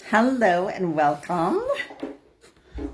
Hello and welcome.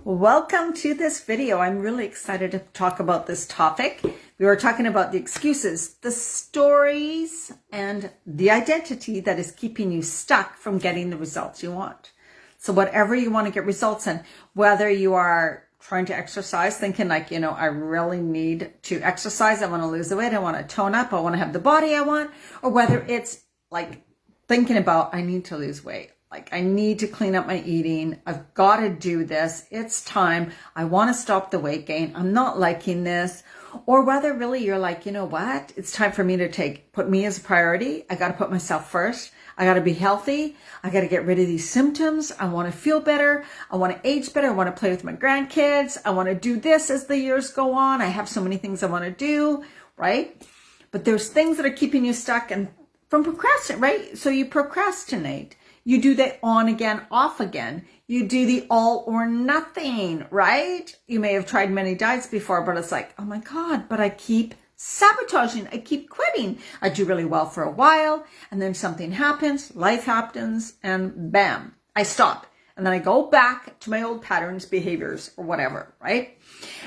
Welcome to this video. I'm really excited to talk about this topic. We were talking about the excuses, the stories, and the identity that is keeping you stuck from getting the results you want. So whatever you want to get results in, whether you are trying to exercise, thinking like, I really need to exercise, I want to lose the weight, I want to tone up, I want to have the body I want, or whether it's like thinking about, I need to lose weight. Like, I need to clean up my eating. I've got to do this. It's time. I want to stop the weight gain. I'm not liking this. Or whether really you're like, you know what? It's time for me to put me as a priority. I got to put myself first. I got to be healthy. I got to get rid of these symptoms. I want to feel better. I want to age better. I want to play with my grandkids. I want to do this as the years go on. I have so many things I want to do, right? But there's things that are keeping you stuck and from procrastinating, right? So you procrastinate. You do the on again, off again. You do the all or nothing, right? You may have tried many diets before, but it's like, oh my God, but I keep sabotaging. I keep quitting. I do really well for a while, and then something happens, life happens, and bam, I stop. And then I go back to my old patterns, behaviors, or whatever, right?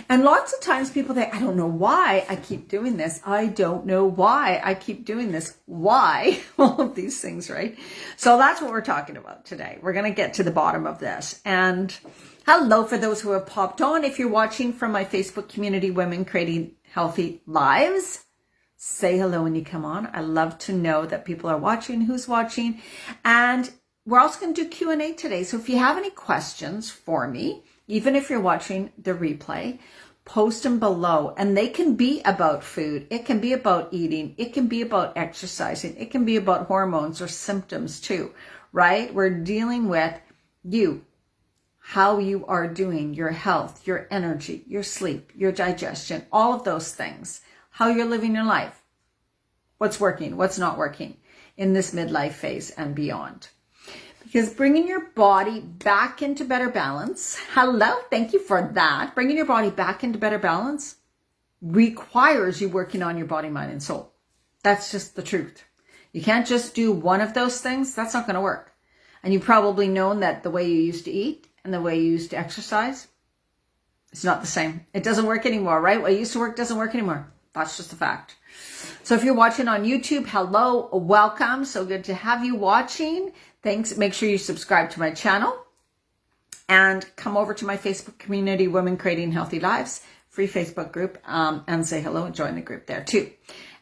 And lots of times people think, I don't know why I keep doing this. I don't know why I keep doing this. Why? All of these things, right? So that's what we're talking about today. We're going to get to the bottom of this. And hello for those who have popped on. If you're watching from my Facebook community, Women Creating Healthy Lives, say hello when you come on. I love to know that people are watching, who's watching. And we're also going to do Q&A today. So if you have any questions for me, even if you're watching the replay, post them below. And they can be about food. It can be about eating. It can be about exercising. It can be about hormones or symptoms too, right? We're dealing with you, how you are doing, your health, your energy, your sleep, your digestion, all of those things, how you're living your life, what's working, what's not working in this midlife phase and beyond. Because bringing your body back into better balance, hello, thank you for that. Bringing your body back into better balance requires you working on your body, mind, and soul. That's just the truth. You can't just do one of those things. That's not going to work. And you've probably known that the way you used to eat and the way you used to exercise, it's not the same. It doesn't work anymore, right? What used to work doesn't work anymore. That's just a fact. So if you're watching on YouTube, hello, welcome. So good to have you watching. Thanks. Make sure you subscribe to my channel and come over to my Facebook community, Women Creating Healthy Lives, free Facebook group, and say hello and join the group there too.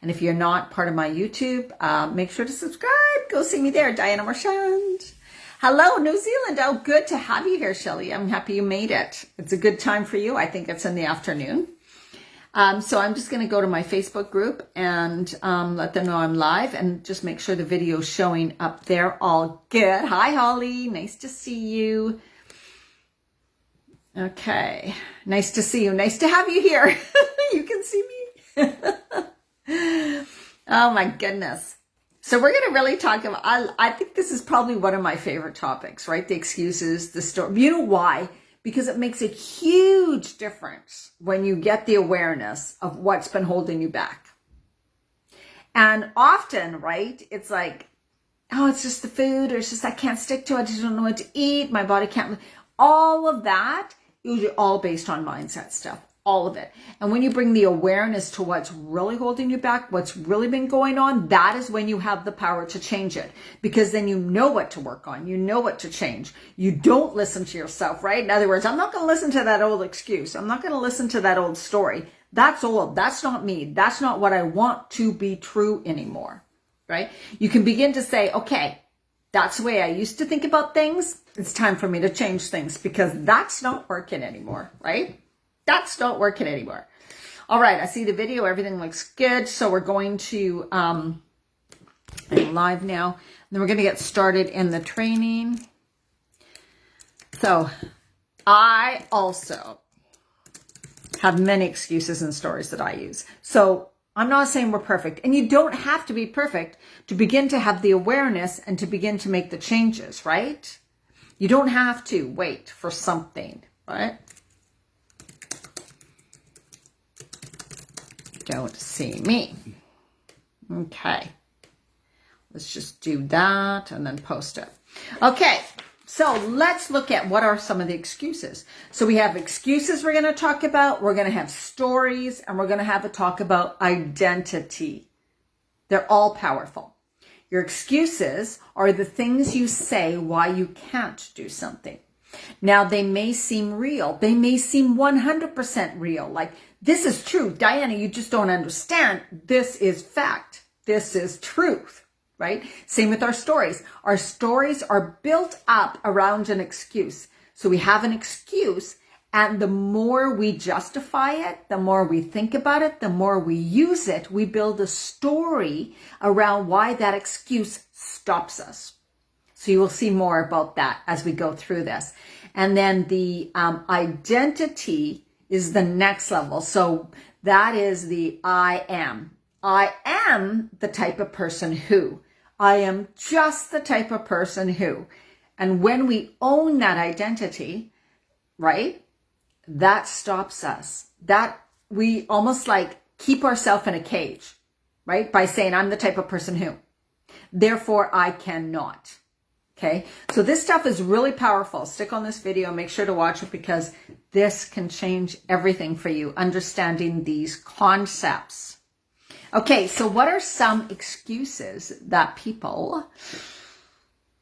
And if you're not part of my YouTube, make sure to subscribe. Go see me there, Diana Marchand. Hello, New Zealand. Oh, good to have you here, Shelley. I'm happy you made it. It's a good time for you. I think it's in the afternoon. So I'm just going to go to my Facebook group and let them know I'm live and just make sure the video's showing up there. All good. Hi, Holly. Nice to see you. Okay. Nice to see you. Nice to have you here. You can see me. Oh, my goodness. So we're going to really talk about, I think this is probably one of my favorite topics, right? The excuses, the story. You know why? Because it makes a huge difference when you get the awareness of what's been holding you back. And often, right, it's like, oh, it's just the food, or it's just I can't stick to it, I just don't know what to eat, my body can't. All of that, usually all based on mindset stuff, all of it. And when you bring the awareness to what's really holding you back, what's really been going on, that is when you have the power to change it. Because then you know what to work on. You know what to change. You don't listen to yourself, right? In other words, I'm not going to listen to that old excuse. I'm not going to listen to that old story. That's old. That's not me. That's not what I want to be true anymore, right? You can begin to say, okay, that's the way I used to think about things. It's time for me to change things because that's not working anymore, right? That's not working anymore. All right, I see the video. Everything looks good. So we're going to, I'm live now. And then we're going to get started in the training. So I also have many excuses and stories that I use. So I'm not saying we're perfect. And you don't have to be perfect to begin to have the awareness and to begin to make the changes, right? You don't have to wait for something, right? Don't see me. Okay. Let's just do that and then post it. Okay, so let's look at what are some of the excuses. So we have excuses we're going to talk about. We're going to have stories, and we're going to have a talk about identity. They're all powerful. Your excuses are the things you say why you can't do something. Now, they may seem real. They may seem 100% real. Like, this is true. Diana, you just don't understand. This is fact. This is truth, right? Same with our stories. Our stories are built up around an excuse. So we have an excuse, and the more we justify it, the more we think about it, the more we use it, we build a story around why that excuse stops us. So you will see more about that as we go through this. And then the identity is the next level. So that is the I am. I am the type of person who. I am just the type of person who. And when we own that identity, right, that stops us. That we almost like keep ourselves in a cage, right, by saying I'm the type of person who. Therefore, I cannot. Okay, so this stuff is really powerful. Stick on this video. Make sure to watch it because this can change everything for you, understanding these concepts. Okay, so what are some excuses that people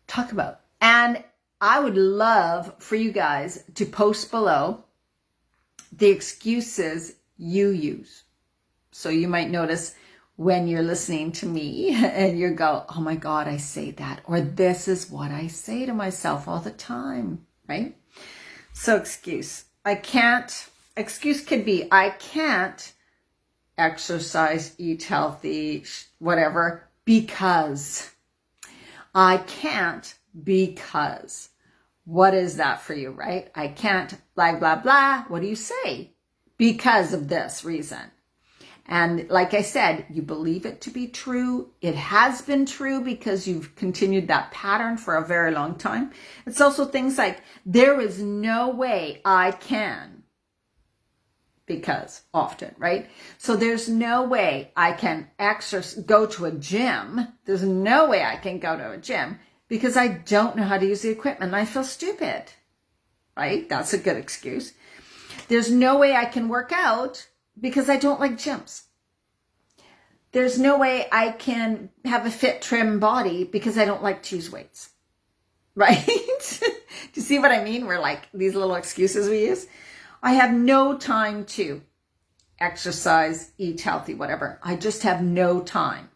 talk about? And I would love for you guys to post below the excuses you use. So you might notice when you're listening to me and you go, oh my God, I say that. Or this is what I say to myself all the time, right? So excuse. Excuse could be, I can't exercise, eat healthy, whatever, because. I can't because. What is that for you, right? I can't, blah, blah, blah. What do you say? Because of this reason. And like I said, you believe it to be true. It has been true because you've continued that pattern for a very long time. It's also things like, there is no way I can. Because often, right? So there's no way I can go to a gym. There's no way I can go to a gym because I don't know how to use the equipment and I feel stupid, right? That's a good excuse. There's no way I can work out because I don't like gyms. There's no way I can have a fit, trim body because I don't like to use weights, right? Do you see what I mean? We're like these little excuses we use. I have no time to exercise, eat healthy, whatever. I just have no time.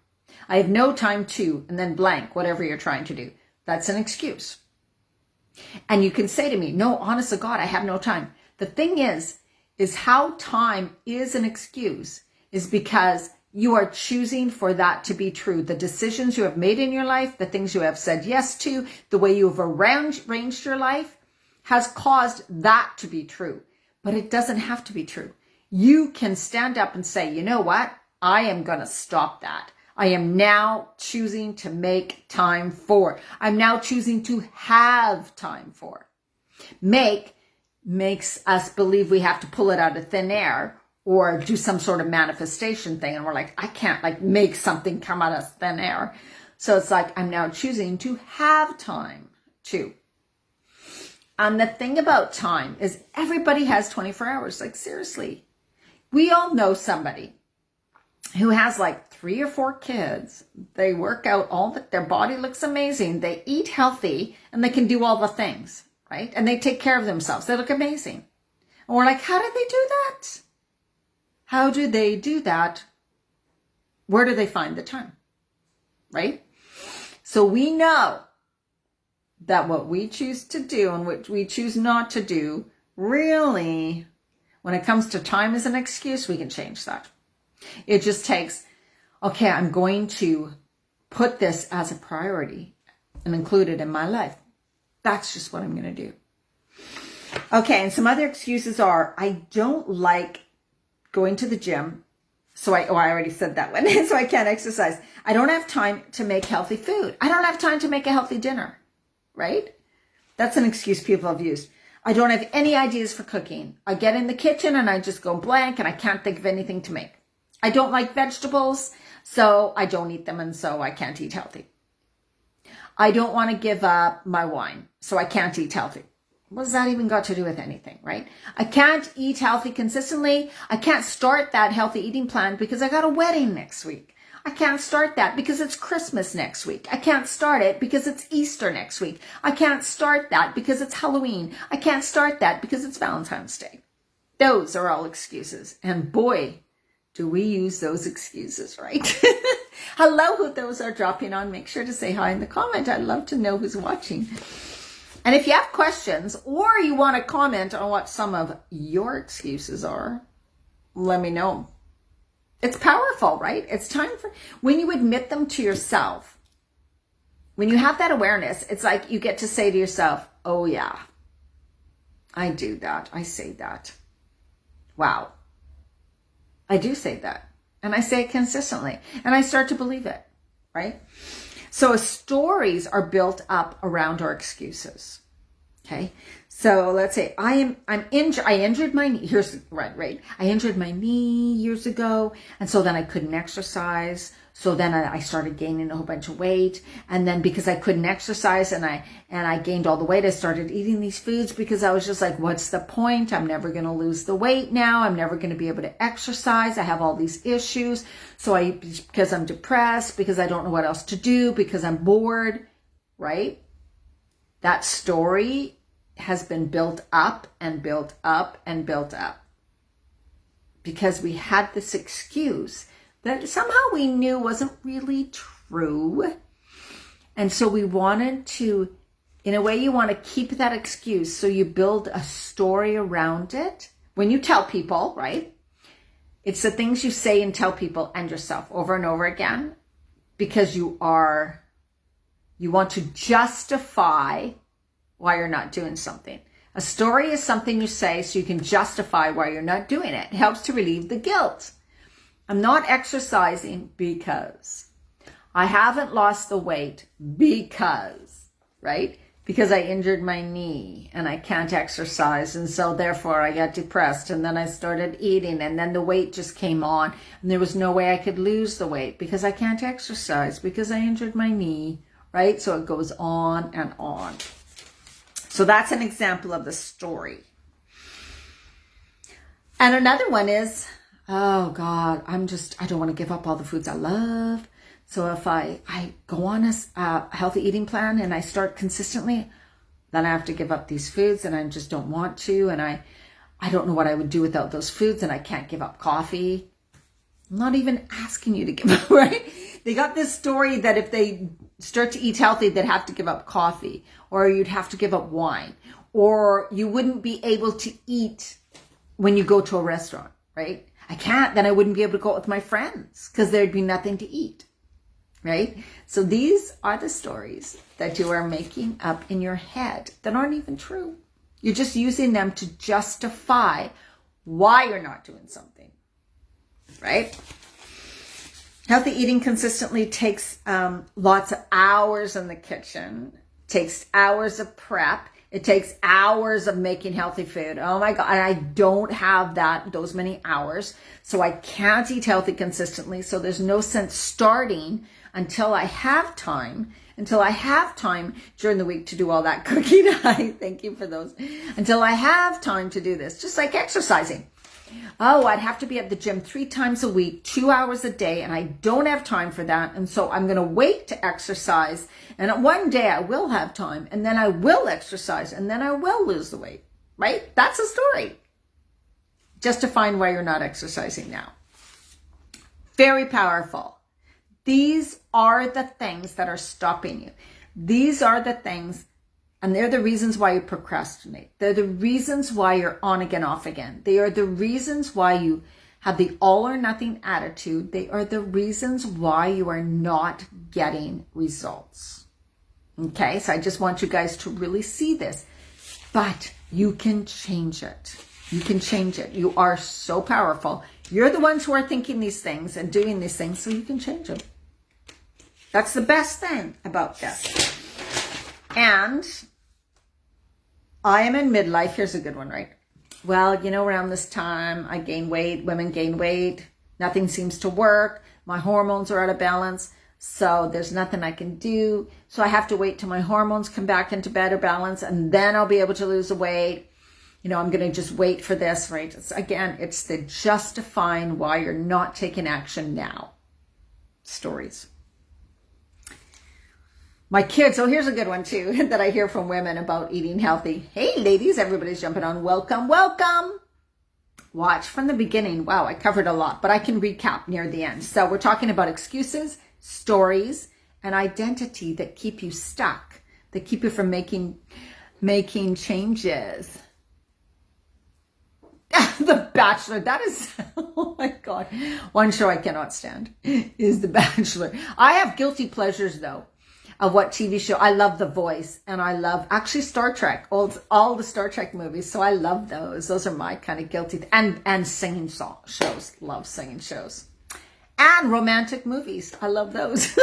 I have no time to, and then blank, whatever you're trying to do. That's an excuse. And you can say to me, no, honest to God, I have no time. The thing is how time is an excuse is because you are choosing for that to be true. The decisions you have made in your life, the things you have said yes to, the way you have arranged your life has caused that to be true. But it doesn't have to be true. You can stand up and say, you know what? I am going to stop that. I am now choosing to make time for. I'm now choosing to have time for. Makes us believe we have to pull it out of thin air or do some sort of manifestation thing. And we're like, I can't like make something come out of thin air. So it's like, I'm now choosing to have time to. And the thing about time is everybody has 24 hours. Like seriously, we all know somebody who has like 3 or 4 kids. They work out their body looks amazing. They eat healthy and they can do all the things. Right? And they take care of themselves. They look amazing. And we're like, how did they do that? How do they do that? Where do they find the time? Right? So we know that what we choose to do and what we choose not to do, really, when it comes to time as an excuse, we can change that. It just takes, okay, I'm going to put this as a priority and include it in my life. That's just what I'm going to do. Okay, and some other excuses are, I don't like going to the gym. So I already said that one. So I can't exercise. I don't have time to make healthy food. I don't have time to make a healthy dinner, right? That's an excuse people have used. I don't have any ideas for cooking. I get in the kitchen and I just go blank and I can't think of anything to make. I don't like vegetables, so I don't eat them and so I can't eat healthy. I don't want to give up my wine, so I can't eat healthy. What does that even got to do with anything, right? I can't eat healthy consistently. I can't start that healthy eating plan because I got a wedding next week. I can't start that because it's Christmas next week. I can't start it because it's Easter next week. I can't start that because it's Halloween. I can't start that because it's Valentine's Day. Those are all excuses. And boy, do we use those excuses, right? Hello, who those are dropping on. Make sure to say hi in the comment. I'd love to know who's watching. And if you have questions or you want to comment on what some of your excuses are, let me know. It's powerful, right? It's time for, when you admit them to yourself, when you have that awareness, it's like you get to say to yourself, oh yeah, I do that. I say that. Wow. I do say that. And I say it consistently. And I start to believe it, right? So stories are built up around our excuses. Okay. So let's say I injured my knee. Here's right. I injured my knee years ago. And so then I couldn't exercise. So then I started gaining a whole bunch of weight. And then because I couldn't exercise and I gained all the weight, I started eating these foods because I was just like, what's the point? I'm never going to lose the weight now. I'm never going to be able to exercise. I have all these issues. So because I'm depressed, because I don't know what else to do, because I'm bored, right? That story has been built up and built up and built up because we had this excuse that somehow we knew wasn't really true. And so we wanted to, in a way, you want to keep that excuse. So you build a story around it. When you tell people, right? It's the things you say and tell people and yourself over and over again because you want to justify why you're not doing something. A story is something you say so you can justify why you're not doing it. It helps to relieve the guilt. I'm not exercising because I haven't lost the weight because, right? Because I injured my knee and I can't exercise. And so therefore I got depressed and then I started eating and then the weight just came on and there was no way I could lose the weight because I can't exercise because I injured my knee, right? So it goes on and on. So that's an example of the story. And another one is, oh God, I don't want to give up all the foods I love. So if I go on a healthy eating plan and I start consistently, then I have to give up these foods and I just don't want to. And I don't know what I would do without those foods and I can't give up coffee. I'm not even asking you to give up, right? They got this story that if they start to eat healthy, they'd have to give up coffee or you'd have to give up wine or you wouldn't be able to eat when you go to a restaurant, right? I can't, then I wouldn't be able to go out with my friends because there'd be nothing to eat, right? So these are the stories that you are making up in your head that aren't even true. You're just using them to justify why you're not doing something, right? Healthy eating consistently takes lots of hours in the kitchen, takes hours of prep. It takes hours of making healthy food. Oh my God. And I don't have those many hours. So I can't eat healthy consistently. So there's no sense starting until I have time during the week to do all that cooking. I thank you for those. Until I have time to do this, just like exercising. Oh, I'd have to be at the gym 3 times a week, 2 hours a day, and I don't have time for that. And so I'm going to wait to exercise. And one day I will have time, and then I will exercise, and then I will lose the weight, right? That's a story. Justifying why you're not exercising now. Very powerful. These are the things that are stopping you. These are the things. And they're the reasons why you procrastinate. They're the reasons why you're on again, off again. They are the reasons why you have the all or nothing attitude. They are the reasons why you are not getting results. Okay, so I just want you guys to really see this. But you can change it. You can change it. You are so powerful. You're the ones who are thinking these things and doing these things, so you can change them. That's the best thing about this. And I am in midlife. Here's a good one, right? Well, around this time, I gain weight. Women gain weight. Nothing seems to work. My hormones are out of balance. So there's nothing I can do. So I have to wait till my hormones come back into better balance, and then I'll be able to lose the weight. I'm going to just wait for this, right? It's the justifying why you're not taking action now stories. My kids, here's a good one too, that I hear from women about eating healthy. Hey ladies, everybody's jumping on. Welcome, welcome. Watch from the beginning. Wow, I covered a lot, but I can recap near the end. So we're talking about excuses, stories, and identity that keep you stuck, that keep you from making changes. The Bachelor, that is, oh my God. One show I cannot stand is The Bachelor. I have guilty pleasures though of what TV show. I love The Voice, and I love actually Star Trek, all the Star Trek movies. So I love those. Those are my kind of guilty, and singing shows. Love singing shows. And romantic movies. I love those.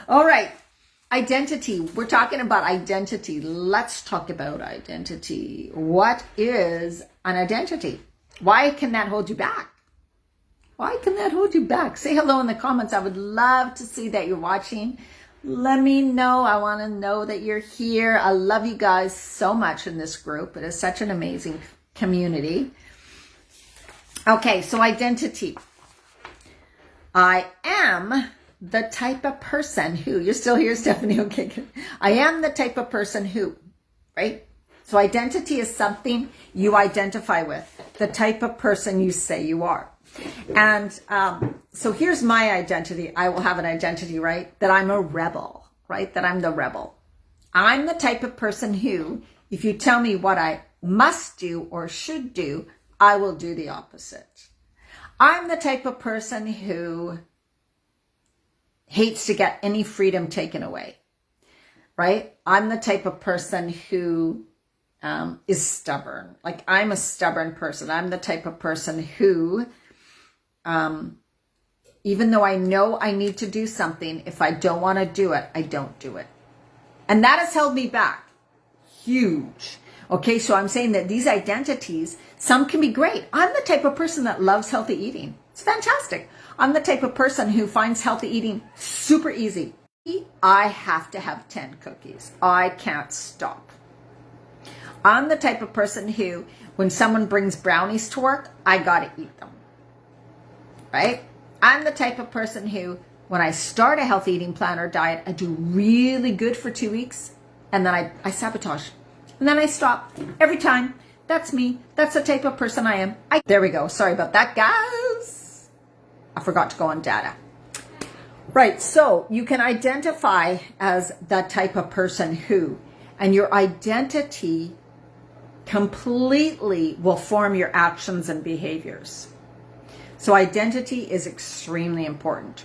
All right. Identity. We're talking about identity. Let's talk about identity. What is an identity? Why can that hold you back? Why can that hold you back? Say hello in the comments. I would love to see that you're watching. Let me know. I want to know that you're here. I love you guys so much in this group. It is such an amazing community. Okay, so identity. I am the type of person who, you're still here, Stephanie, okay, good. I am the type of person who, right? So identity is something you identify with, the type of person you say you are. And so here's my identity. I will have an identity, right? That I'm a rebel, right? That I'm the rebel. I'm the type of person who, if you tell me what I must do or should do, I will do the opposite. I'm the type of person who hates to get any freedom taken away, right? I'm the type of person who is stubborn. Like, I'm a stubborn person. I'm the type of person who, even though I know I need to do something, if I don't want to do it, I don't do it. And that has held me back. Huge. Okay, so I'm saying that these identities, some can be great. I'm the type of person that loves healthy eating. It's fantastic. I'm the type of person who finds healthy eating super easy. I have to have 10 cookies. I can't stop. I'm the type of person who, when someone brings brownies to work, I gotta eat them. Right? I'm the type of person who, when I start a healthy eating plan or diet, I do really good for 2 weeks, and then I sabotage. And then I stop every time. That's me. That's the type of person I am. There we go. Sorry about that, guys. I forgot to go on data. Right. So you can identify as that type of person who, and your identity completely will form your actions and behaviors. So identity is extremely important.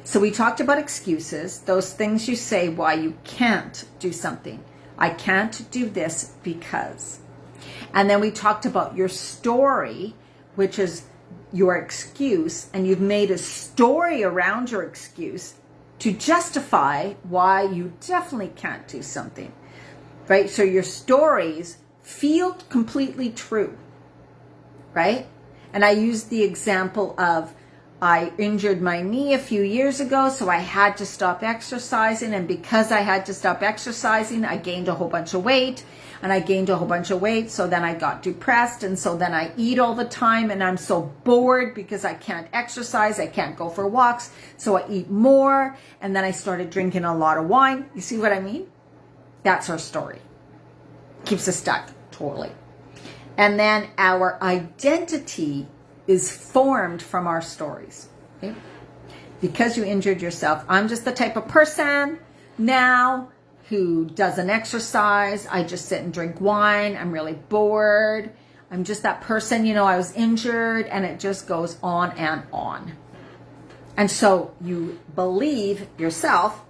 So we talked about excuses, those things you say why you can't do something. I can't do this because. And then we talked about your story, which is your excuse, and you've made a story around your excuse to justify why you definitely can't do something, right? So your stories feel completely true, right? And I used the example of, I injured my knee a few years ago, so I had to stop exercising. And because I had to stop exercising, I gained a whole bunch of weight. And I gained a whole bunch of weight, so then I got depressed. And so then I eat all the time, and I'm so bored because I can't exercise. I can't go for walks. So I eat more. And then I started drinking a lot of wine. You see what I mean? That's our story. Keeps us stuck, totally. And then our identity is formed from our stories. Okay? Because you injured yourself, I'm just the type of person now who doesn't exercise. I just sit and drink wine. I'm really bored. I'm just that person, I was injured, and it just goes on and on. And so you believe yourself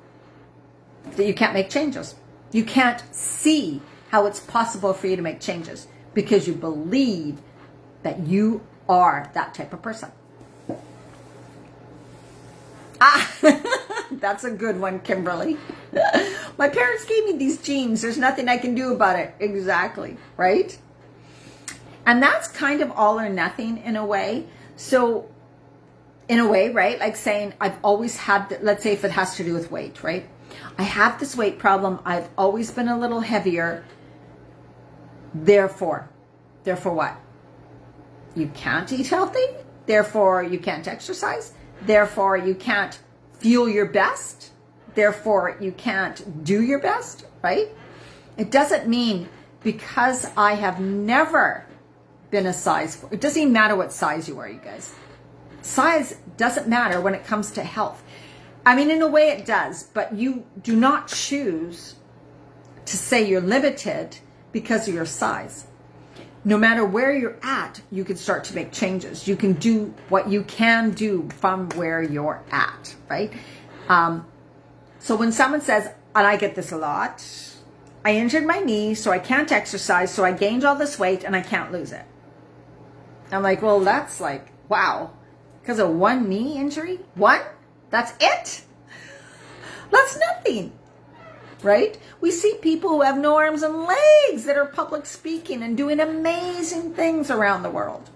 that you can't make changes. You can't see how it's possible for you to make changes because you believe that you are that type of person. That's a good one, Kimberly. My parents gave me these genes. There's nothing I can do about it. Exactly, right? And that's kind of all or nothing in a way. So in a way, right? Like saying, I've always had, let's say if it has to do with weight, right? I have this weight problem. I've always been a little heavier. Therefore what? You can't eat healthy. Therefore, you can't exercise. Therefore, you can't feel your best. Therefore, you can't do your best, right? It doesn't mean because I have never been a size 4. It doesn't even matter what size you are, you guys. Size doesn't matter when it comes to health. I mean, in a way it does, but you do not choose to say you're limited because of your size. No matter where you're at, you can start to make changes. You can do what you can do from where you're at, right? So when someone says, and I get this a lot, I injured my knee, so I can't exercise, so I gained all this weight and I can't lose it. I'm like, well, that's like, wow. Because of one knee injury? One? That's it? That's nothing. Right? We see people who have no arms and legs that are public speaking and doing amazing things around the world.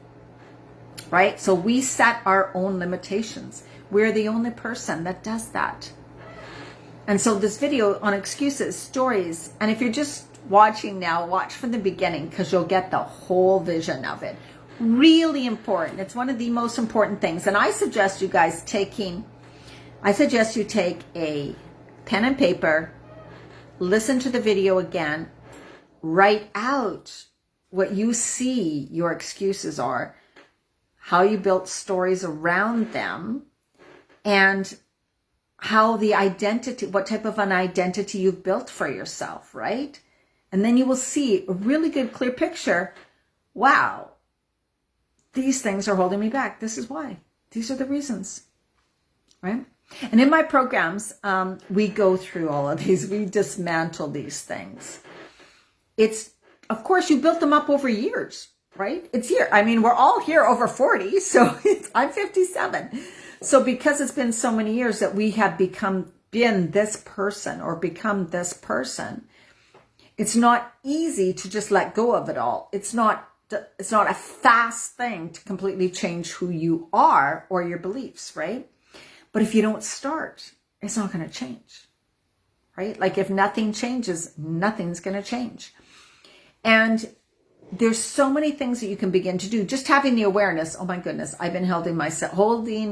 Right? So we set our own limitations. We're the only person that does that. And so this video on excuses, stories, and if you're just watching now, watch from the beginning because you'll get the whole vision of it. Really important. It's one of the most important things. And I suggest you guys take a pen and paper, listen to the video again, write out what you see your excuses are, how you built stories around them, and how the identity, what type of an identity you've built for yourself, right? And then you will see a really good clear picture. Wow, these things are holding me back. This is why. These are the reasons, right? And in my programs, we go through all of these. We dismantle these things. It's, of course, you built them up over years, right? It's here. I mean, we're all here over 40, so I'm 57. So because it's been so many years that we have been this person or become this person, it's not easy to just let go of it all. It's not a fast thing to completely change who you are or your beliefs, right? But if you don't start, it's not going to change, right? Like if nothing changes, nothing's going to change. And there's so many things that you can begin to do. Just having the awareness, oh my goodness, I've been holding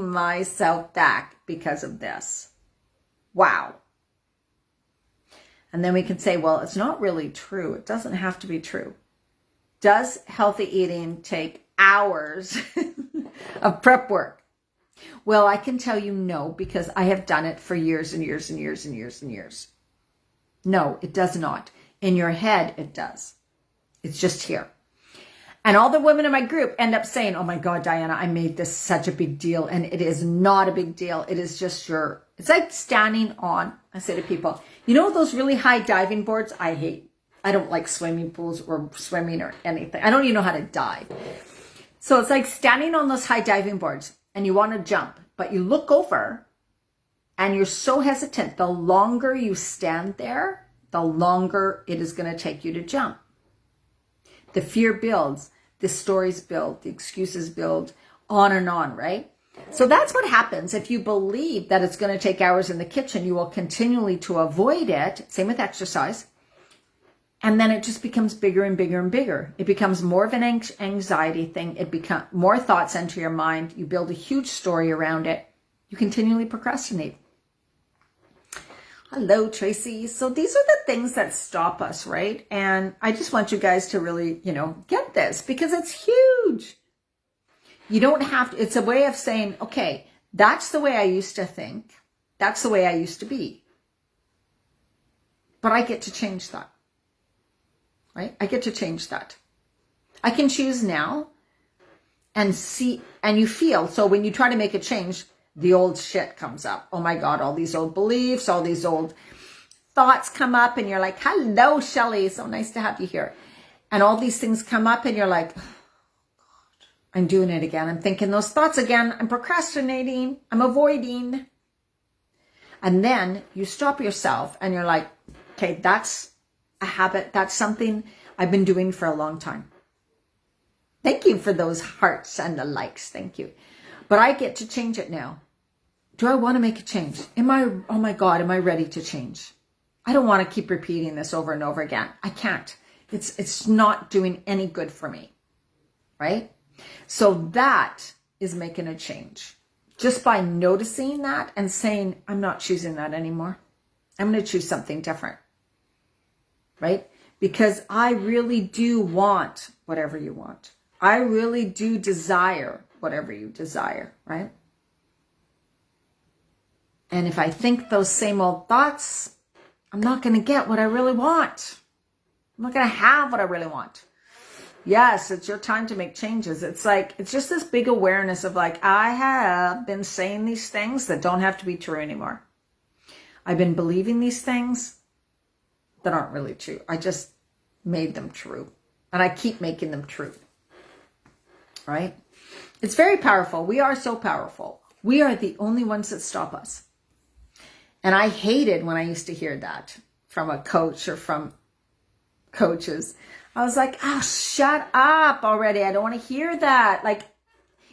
myself back because of this. Wow. And then we can say, well, it's not really true. It doesn't have to be true. Does healthy eating take hours of prep work? Well, I can tell you no, because I have done it for years and years and years and years and years. No, it does not. In your head, it does. It's just here. And all the women in my group end up saying, oh my God, Diana, I made this such a big deal. And it is not a big deal. It is just it's like standing on, I say to people, you know those really high diving boards I hate? I don't like swimming pools or swimming or anything. I don't even know how to dive. So it's like standing on those high diving boards and you want to jump, but you look over and you're so hesitant. The longer you stand there, the longer it is going to take you to jump. The fear builds, the stories build, the excuses build, on and on, right? So that's what happens. If you believe that it's going to take hours in the kitchen, you will continually to avoid it. Same with exercise. And then it just becomes bigger and bigger and bigger. It becomes more of an anxiety thing. It becomes more thoughts enter your mind. You build a huge story around it. You continually procrastinate. Hello, Tracy. So these are the things that stop us, right? And I just want you guys to really, get this because it's huge. You don't have to, it's a way of saying, okay, that's the way I used to think. That's the way I used to be. But I get to change that. Right? I get to change that. I can choose now and see, and you feel, so when you try to make a change, the old shit comes up. Oh my God, all these old beliefs, all these old thoughts come up and you're like, hello, Shelley, so nice to have you here. And all these things come up and you're like, oh God, I'm doing it again. I'm thinking those thoughts again. I'm procrastinating. I'm avoiding. And then you stop yourself and you're like, okay, that's a habit. That's something I've been doing for a long time. Thank you for those hearts and the likes. Thank you. But I get to change it now. Do I want to make a change? Oh my God, am I ready to change? I don't want to keep repeating this over and over again. I can't. It's not doing any good for me, right? So that is making a change. Just by noticing that and saying, I'm not choosing that anymore. I'm going to choose something different, right? Because I really do want whatever you want. I really do desire whatever you desire, right? And if I think those same old thoughts, I'm not going to get what I really want. I'm not going to have what I really want. Yes, it's your time to make changes. It's just this big awareness of like, I have been saying these things that don't have to be true anymore. I've been believing these things that aren't really true. I just made them true. And I keep making them true. Right? It's very powerful. We are so powerful. We are the only ones that stop us. And I hated when I used to hear that from a coach or from coaches. I was like, oh, shut up already. I don't want to hear that. Like,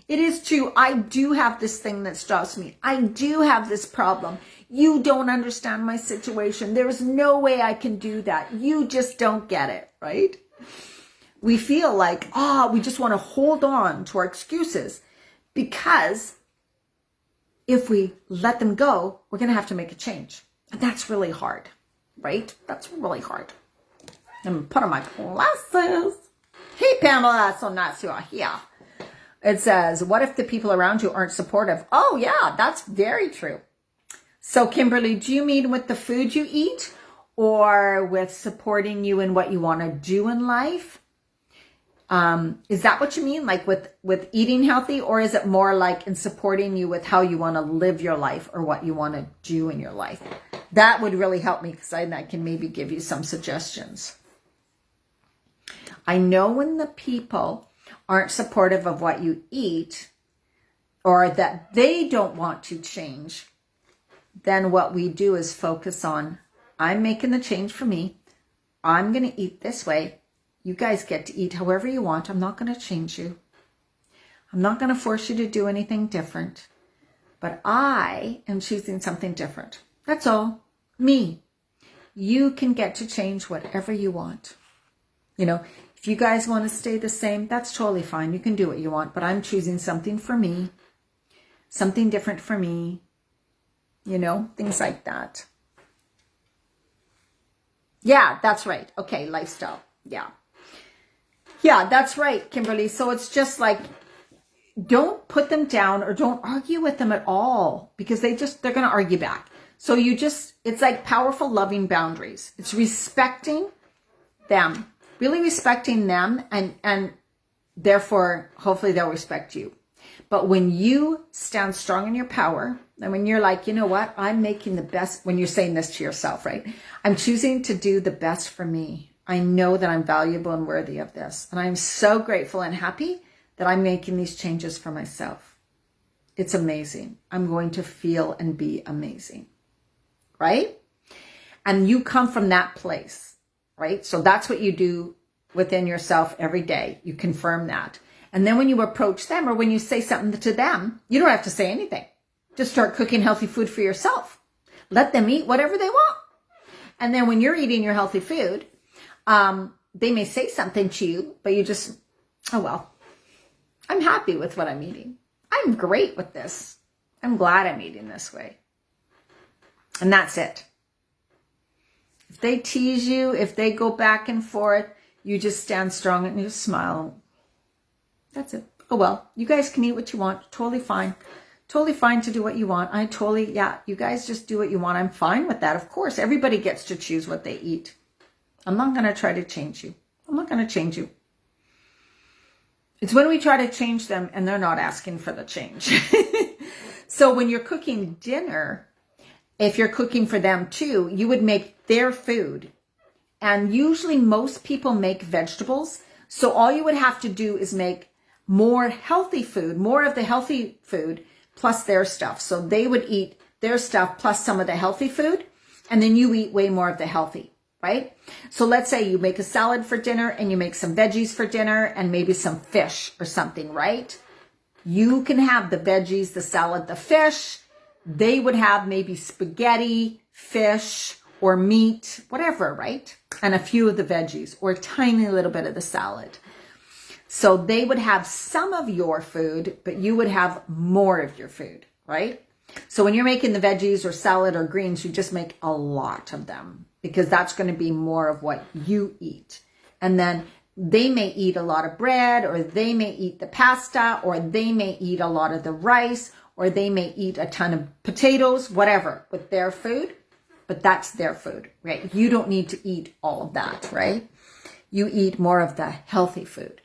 it is true. I do have this thing that stops me. I do have this problem. You don't understand my situation. There's no way I can do that. You just don't get it, right? We feel like, we just want to hold on to our excuses because if we let them go, we're going to have to make a change. And that's really hard, right? That's really hard. I'm put on my glasses. Hey, Pamela, so nice you are here. It says, what if the people around you aren't supportive? Oh, yeah, that's very true. So, Kimberly, do you mean with the food you eat or with supporting you in what you want to do in life? Is that what you mean? Like with eating healthy, or is it more like in supporting you with how you want to live your life or what you want to do in your life? That would really help me because I can maybe give you some suggestions. I know when the people aren't supportive of what you eat or that they don't want to change, then what we do is focus on, I'm making the change for me. I'm going to eat this way. You guys get to eat however you want. I'm not going to change you. I'm not going to force you to do anything different. But I am choosing something different. That's all. Me. You can get to change whatever you want. You know, if you guys want to stay the same, that's totally fine. You can do what you want. But I'm choosing something for me. Something different for me. You know, things like that. Yeah, that's right. Okay, lifestyle. Yeah. Yeah, that's right, Kimberly. So it's just like, don't put them down or don't argue with them at all because they're going to argue back. So it's like powerful, loving boundaries. It's respecting them, really respecting them, and therefore, hopefully they'll respect you. But when you stand strong in your power, and when you're like, you know what, I'm making the best, when you're saying this to yourself, right? I'm choosing to do the best for me. I know that I'm valuable and worthy of this. And I'm so grateful and happy that I'm making these changes for myself. It's amazing. I'm going to feel and be amazing, right? And you come from that place, right? So that's what you do within yourself every day. You confirm that. And then when you approach them or when you say something to them, you don't have to say anything. Just start cooking healthy food for yourself. Let them eat whatever they want. And then when you're eating your healthy food, they may say something to you, but you just, oh, well, I'm happy with what I'm eating. I'm great with this. I'm glad I'm eating this way. And that's it. If they tease you, if they go back and forth, you just stand strong and you just smile. That's it. Oh, well, you guys can eat what you want. Totally fine. Totally fine to do what you want. You guys just do what you want. I'm fine with that. Of course, everybody gets to choose what they eat. I'm not going to try to change you. I'm not going to change you. It's when we try to change them and they're not asking for the change. So when you're cooking dinner, if you're cooking for them too, you would make their food. And usually most people make vegetables. So all you would have to do is make more healthy food, more of the healthy food plus their stuff. So they would eat their stuff plus some of the healthy food. And then you eat way more of the healthy. Right? So let's say you make a salad for dinner and you make some veggies for dinner and maybe some fish or something, right? You can have the veggies, the salad, the fish. They would have maybe spaghetti, fish, or meat, whatever, right? And a few of the veggies, or a tiny little bit of the salad. So they would have some of your food, but you would have more of your food, right? So when you're making the veggies or salad or greens, you just make a lot of them because that's going to be more of what you eat. And then they may eat a lot of bread, or they may eat the pasta, or they may eat a lot of the rice, or they may eat a ton of potatoes, whatever, with their food. But that's their food, right? You don't need to eat all of that, right? You eat more of the healthy food.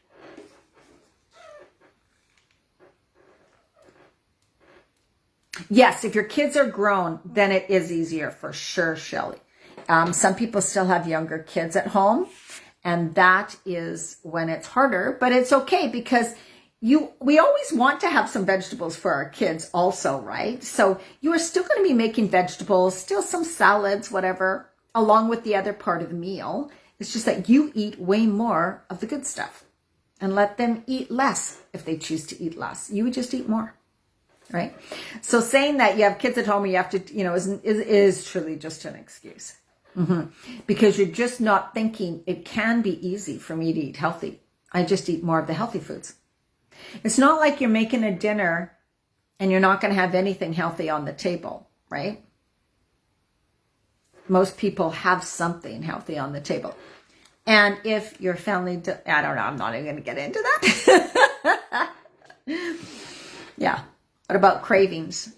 Yes, if your kids are grown, then it is easier for sure, Shelley. Some people still have younger kids at home, and that is when it's harder, but it's okay because we always want to have some vegetables for our kids also, right? So you are still going to be making vegetables, still some salads, whatever, along with the other part of the meal. It's just that you eat way more of the good stuff and let them eat less if they choose to eat less. You would just eat more, right? So saying that you have kids at home or you have to, is truly just an excuse. Because you're just not thinking it can be easy for me to eat healthy. I just eat more of the healthy foods. It's not like you're making a dinner and you're not going to have anything healthy on the table, right? Most people have something healthy on the table. And if your family, I don't know, I'm not even going to get into that. Yeah. What about cravings?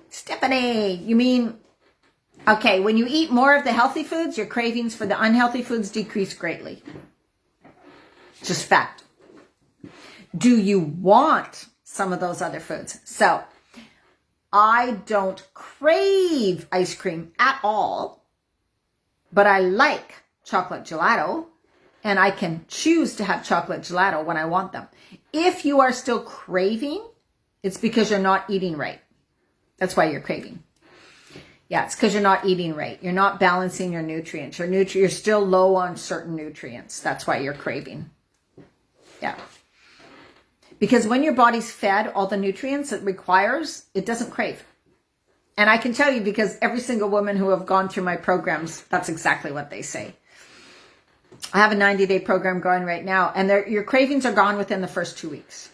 Stephanie, you mean, okay, when you eat more of the healthy foods, your cravings for the unhealthy foods decrease greatly. Just fact. Do you want some of those other foods? So I don't crave ice cream at all, but I like chocolate gelato, and I can choose to have chocolate gelato when I want them. If you are still craving, it's because you're not eating right. That's why you're craving. Yeah, it's because you're not eating right. You're not balancing your nutrients. You're still low on certain nutrients. That's why you're craving. Yeah. Because when your body's fed all the nutrients it requires, it doesn't crave. And I can tell you because every single woman who have gone through my programs, that's exactly what they say. I have a 90-day program going right now, and your cravings are gone within the first 2 weeks.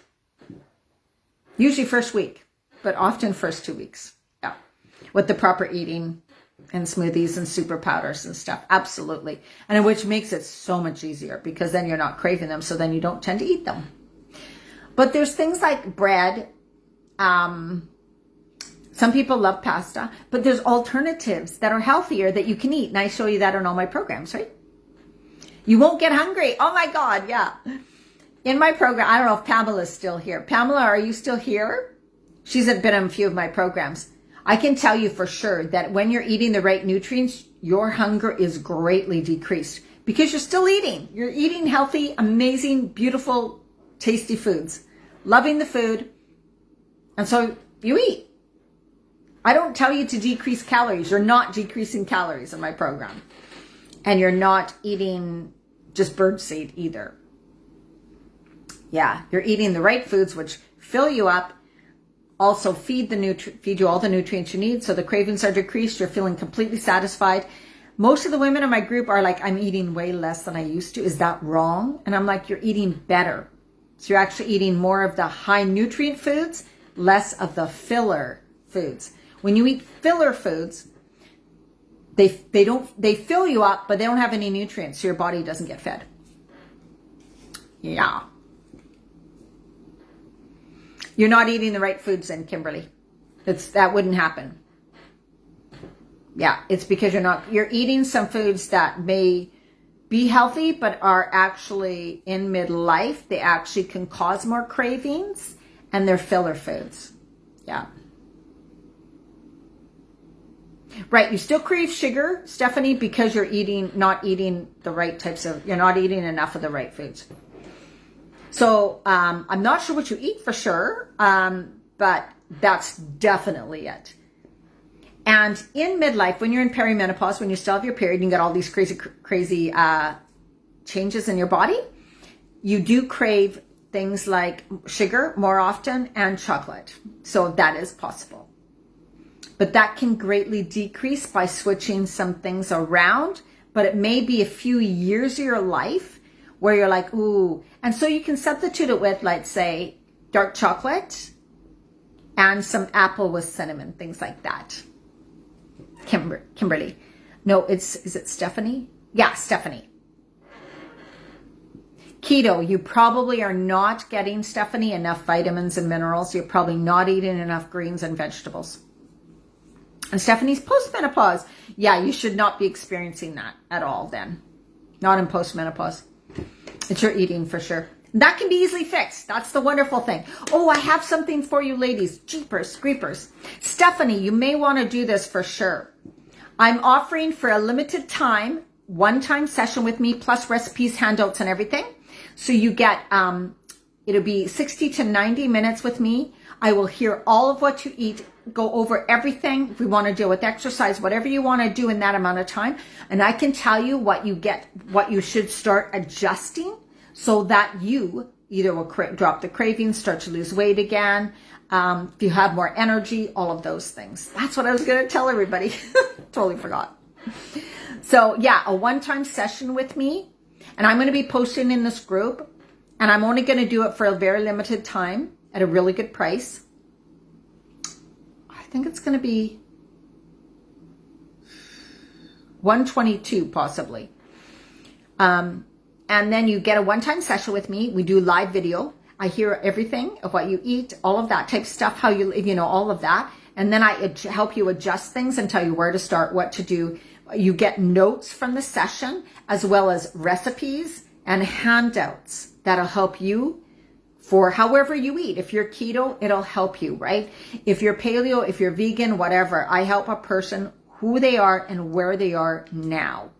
Usually first week, but often first 2 weeks. Yeah. With the proper eating and smoothies and super powders and stuff. Absolutely. And which makes it so much easier because then you're not craving them, so then you don't tend to eat them. But there's things like bread. Some people love pasta, but there's alternatives that are healthier that you can eat. And I show you that on all my programs, right? You won't get hungry. Oh my God, yeah. In my program, I don't know if Pamela's still here. Pamela, are you still here? She's been in a few of my programs. I can tell you for sure that when you're eating the right nutrients, your hunger is greatly decreased because you're still eating. You're eating healthy, amazing, beautiful, tasty foods. Loving the food. And so you eat. I don't tell you to decrease calories. You're not decreasing calories in my program. And you're not eating just birdseed either. Yeah, you're eating the right foods which fill you up, also feed you all the nutrients you need, so the cravings are decreased, you're feeling completely satisfied. Most of the women in my group are like, I'm eating way less than I used to. Is that wrong? And I'm like, you're eating better. So you're actually eating more of the high nutrient foods, less of the filler foods. When you eat filler foods, they fill you up, but they don't have any nutrients, so your body doesn't get fed. Yeah. You're not eating the right foods then, Kimberly. That wouldn't happen. Yeah, it's because you're eating some foods that may be healthy, but are actually in midlife. They actually can cause more cravings, and they're filler foods. Yeah. Right, you still crave sugar, Stephanie, because you're not eating the right you're not eating enough of the right foods. So I'm not sure what you eat for sure, but that's definitely it. And in midlife, when you're in perimenopause, when you still have your period, you get all these crazy changes in your body, you do crave things like sugar more often and chocolate. So that is possible. But that can greatly decrease by switching some things around. But it may be a few years of your life where you're like, ooh. And so you can substitute it with, let's say, dark chocolate and some apple with cinnamon, things like that. Kimberly. No, is it Stephanie? Yeah, Stephanie. Keto, you probably are not getting, Stephanie, enough vitamins and minerals. You're probably not eating enough greens and vegetables. And Stephanie's postmenopause. Yeah, you should not be experiencing that at all then. Not in postmenopause. It's your eating for sure. That can be easily fixed. That's the wonderful thing. Oh, I have something for you ladies. Jeepers, creepers. Stephanie, you may want to do this for sure. I'm offering for a limited time, one-time session with me, plus recipes, handouts, and everything. So you get, it'll be 60 to 90 minutes with me. I will hear all of what you eat, go over everything. If we want to deal with exercise, whatever you want to do in that amount of time. And I can tell you what you should start adjusting so that you either will drop the cravings, start to lose weight again. If you have more energy, all of those things. That's what I was going to tell everybody. Totally forgot. So yeah, a one-time session with me. And I'm going to be posting in this group. And I'm only going to do it for a very limited time at a really good price. I think it's going to be $122 possibly. And then you get a one-time session with me. We do live video. I hear everything of what you eat, all of that type of stuff, how you live, all of that. And then I help you adjust things and tell you where to start, what to do. You get notes from the session as well as recipes and handouts that'll help you for however you eat. If you're keto, it'll help you, right? If you're paleo, if you're vegan, whatever, I help a person who they are and where they are now.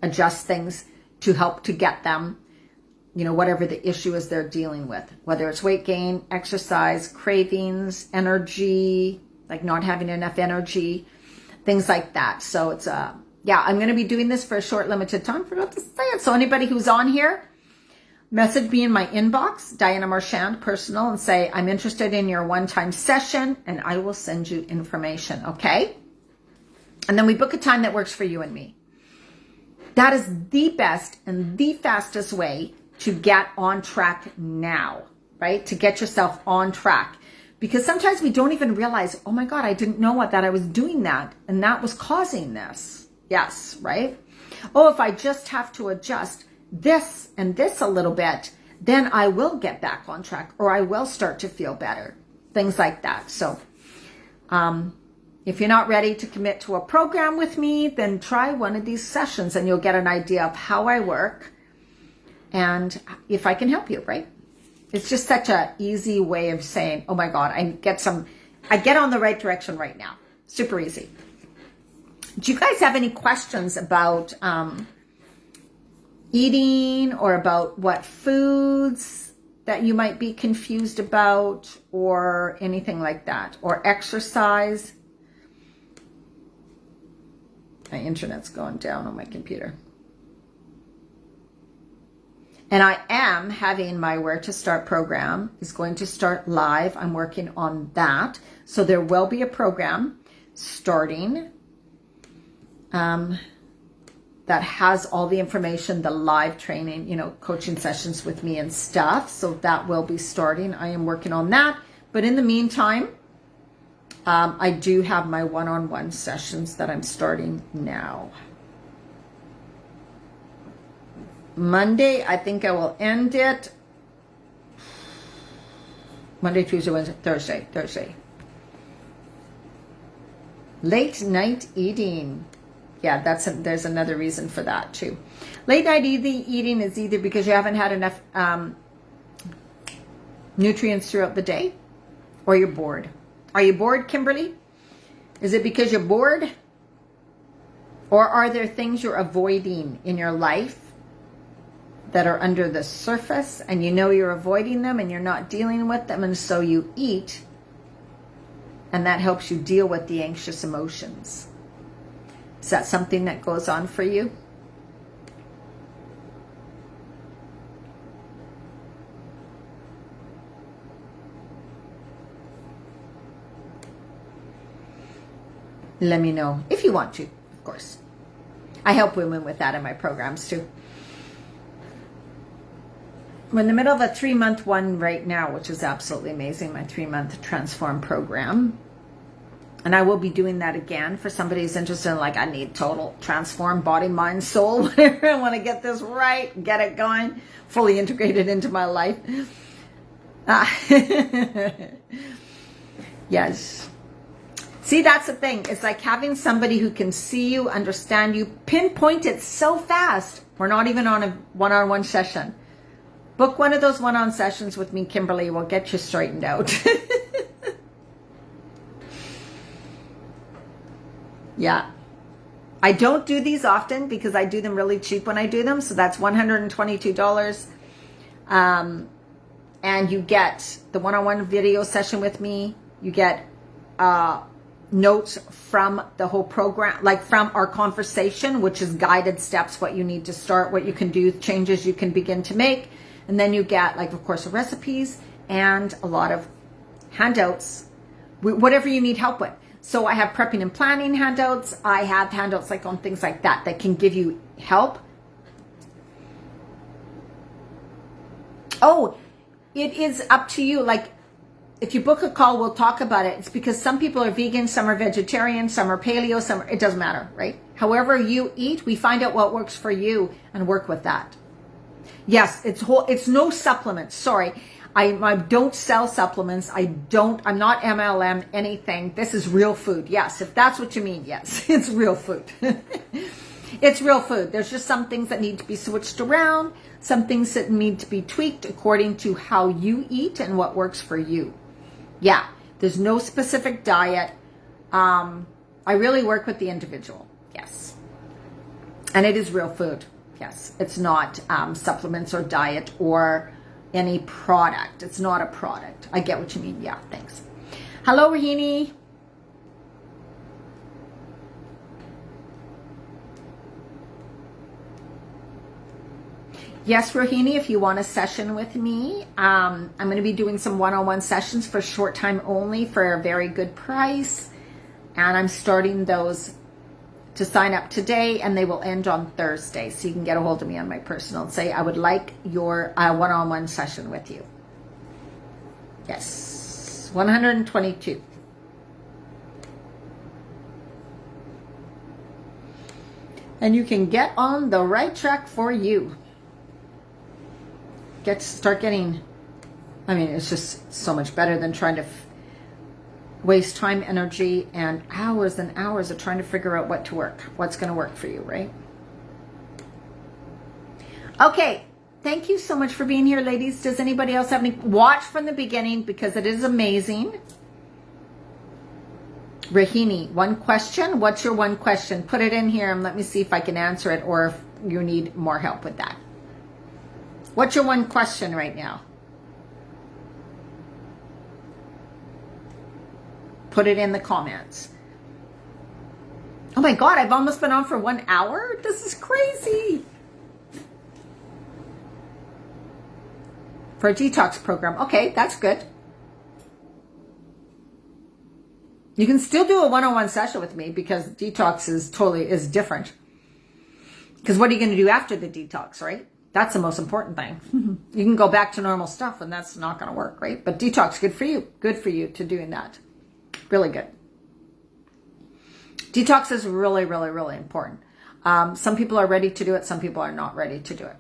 Adjust things to help to get them, whatever the issue is they're dealing with, whether it's weight gain, exercise, cravings, energy, like not having enough energy, things like that. So it's I'm going to be doing this for a short limited time. Forgot to say it. So anybody who's on here, message me in my inbox, Diana Marchand personal, and say, I'm interested in your one-time session, and I will send you information. Okay. And then we book a time that works for you and me. That is the best and the fastest way to get on track now, right? To get yourself on track. Because sometimes we don't even realize, oh my God, I didn't know that I was doing that. And that was causing this. Yes, right? Oh, if I just have to adjust this and this a little bit, then I will get back on track or I will start to feel better. Things like that. So, if you're not ready to commit to a program with me, then try one of these sessions and you'll get an idea of how I work and if I can help you, right? It's just such an easy way of saying, oh my God, I get on the right direction right now. Super easy. Do you guys have any questions about eating or about what foods that you might be confused about or anything like that, or exercise? My internet's going down on my computer. And I am having my Where to Start program is going to start live. I'm working on that. So there will be a program starting that has all the information, the live training, coaching sessions with me and stuff. So that will be starting. I am working on that. But in the meantime, I do have my one-on-one sessions that I'm starting now. Monday, I think I will end it. Monday, Tuesday, Wednesday, Thursday. Late night eating. Yeah, there's another reason for that too. Late night eating is either because you haven't had enough nutrients throughout the day or you're bored. Are you bored, Kimberly? Is it because you're bored? Or are there things you're avoiding in your life that are under the surface and you're avoiding them and you're not dealing with them, and so you eat and that helps you deal with the anxious emotions? Is that something that goes on for you? let me know if you want to, of course. I help women with that in my programs too. We're in the middle of a 3-month one right now, which is absolutely amazing, my 3-month Transform program. And I will be doing that again for somebody who's interested in, like, I need total transform, body, mind, soul, whatever. I want to get this right, get it going, fully integrated into my life. Yes. See, that's the thing. It's like having somebody who can see you, understand you, pinpoint it so fast. We're not even on a one-on-one session. Book one of those one-on sessions with me, Kimberly. We'll get you straightened out. Yeah. I don't do these often because I do them really cheap when I do them. So that's $122. And you get the one-on-one video session with me. You get notes from the whole program, like from our conversation, which is guided steps, what you need to start, what you can do, changes you can begin to make. And then you get, like, of course, recipes and a lot of handouts, whatever you need help with. So I have prepping and planning handouts. I have handouts like on things like that that can give you help. Oh, it is up to you. Like, if you book a call, we'll talk about it. It's because some people are vegan, some are vegetarian, some are paleo, it doesn't matter, right? However you eat, we find out what works for you and work with that. Yes, it's no supplements. Sorry. I don't sell supplements. I'm not MLM anything. This is real food. Yes, if that's what you mean, yes, it's real food. It's real food. There's just some things that need to be switched around, some things that need to be tweaked according to how you eat and what works for you. Yeah, there's no specific diet. I really work with the individual. Yes. And it is real food. Yes, it's not supplements or diet or any product. It's not a product. I get what you mean. Yeah, thanks. Hello, Rahini. Yes, Rahini, if you want a session with me, I'm going to be doing some one-on-one sessions for short time only for a very good price. And I'm starting those to sign up today, and they will end on Thursday. So you can get a hold of me on my personal and say, I would like your one-on-one session with you. Yes, 122. And you can get on the right track for you. Start getting, I mean, it's just so much better than trying to waste time, energy, and hours of trying to figure out what's going to work for you, right? Okay, thank you so much for being here, ladies. Does anybody else have any? Watch from the beginning because it is amazing. Rahini, one question. What's your one question? Put it in here and let me see if I can answer it or if you need more help with that. What's your one question right now? Put it in the comments. Oh my God, I've almost been on for 1 hour? This is crazy. For a detox program. Okay, that's good. You can still do a one-on-one session with me because detox is different. Because what are you going to do after the detox, right? That's the most important thing. You can go back to normal stuff and that's not going to work, right? But detox, good for you. Good for you to doing that. Really good. Detox is really, really, really important. Some people are ready to do it. Some people are not ready to do it.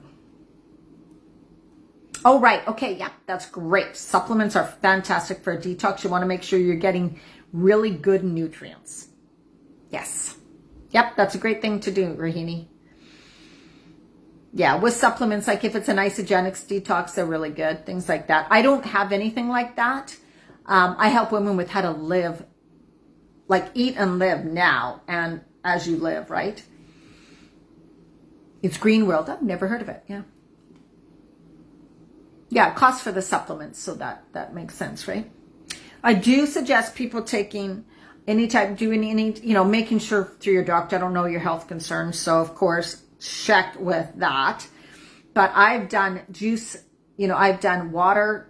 Oh, right. Okay. Yeah, that's great. Supplements are fantastic for a detox. You want to make sure you're getting really good nutrients. Yes. Yep. That's a great thing to do, Rahini. Yeah. With supplements, like if it's an isogenics detox, they're really good. Things like that. I don't have anything like that. I help women with how to live, like eat and live now and as you live, right? It's Green World. I've never heard of it. Yeah. Yeah, cost for the supplements. So that makes sense, right? I do suggest people taking doing any, making sure through your doctor. I don't know your health concerns. So of course, check with that. But I've done juice, I've done water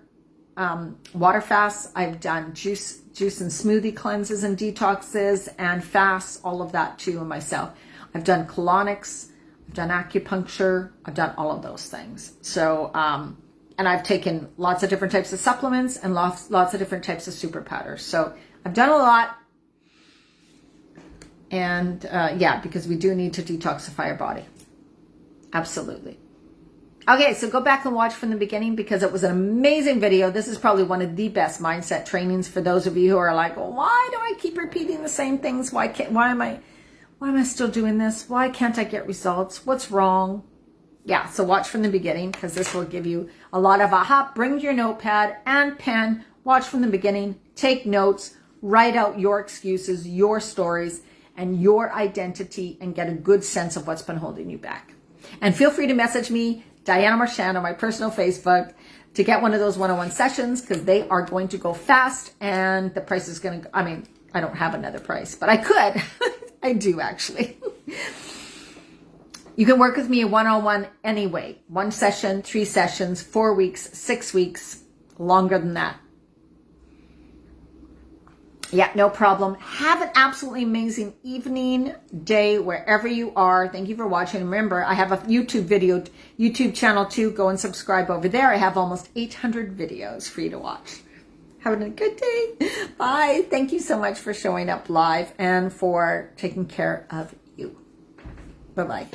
fasts. I've done juice juice and smoothie cleanses and detoxes and fasts, all of that too, and myself. I've done colonics, I've done acupuncture, I've done all of those things. So, and I've taken lots of different types of supplements and lots of different types of super powders. So I've done a lot. And yeah, because we do need to detoxify our body. Absolutely. Okay, so go back and watch from the beginning because it was an amazing video. This is probably one of the best mindset trainings for those of you who are like, well, why do I keep repeating the same things? Why am I still doing this? Why can't I get results? What's wrong? Yeah, so watch from the beginning because this will give you a lot of aha. Bring your notepad and pen. Watch from the beginning. Take notes. Write out your excuses, your stories, and your identity and get a good sense of what's been holding you back. And feel free to message me, Diana Marchand, on my personal Facebook to get one of those one-on-one sessions because they are going to go fast and the price is going to, I mean, I don't have another price, but I could. I do actually. You can work with me one-on-one anyway. 1 session, 3 sessions, 4 weeks, 6 weeks, longer than that. Yeah, no problem. Have an absolutely amazing evening, day, wherever you are. Thank you for watching. Remember, I have a YouTube channel too. Go and subscribe over there. I have almost 800 videos for you to watch. Having a good day. Bye. Thank you so much for showing up live and for taking care of you. Bye-bye.